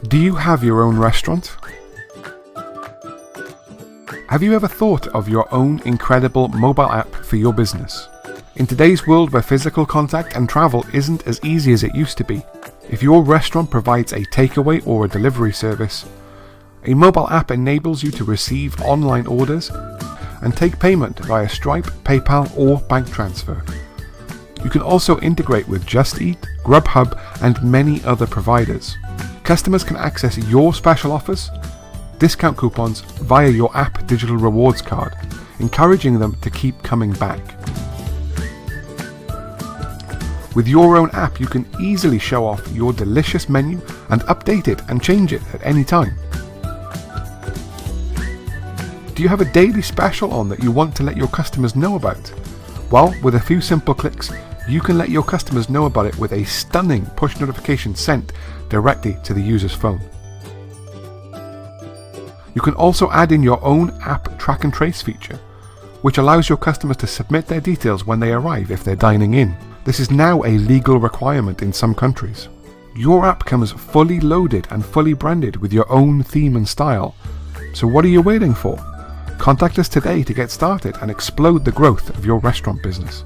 Do you have your own restaurant? Have you ever thought of your own incredible mobile app for your business? In today's world where physical contact and travel isn't as easy as it used to be, if your restaurant provides a takeaway or a delivery service, a mobile app enables you to receive online orders and take payment via Stripe, PayPal or bank transfer. You can also integrate with Just Eat, Grubhub and many other providers. Customers can access your special offers, discount coupons via your app digital rewards card, encouraging them to keep coming back. With your own app, you can easily show off your delicious menu and update it and change it at any time. Do you have a daily special on that you want to let your customers know about? Well, with a few simple clicks, you can let your customers know about it with a stunning push notification sent directly to the user's phone. You can also add in your own app track and trace feature, which allows your customers to submit their details when they arrive if they're dining in. This is now a legal requirement in some countries. Your app comes fully loaded and fully branded with your own theme and style. So what are you waiting for? Contact us today to get started and explode the growth of your restaurant business.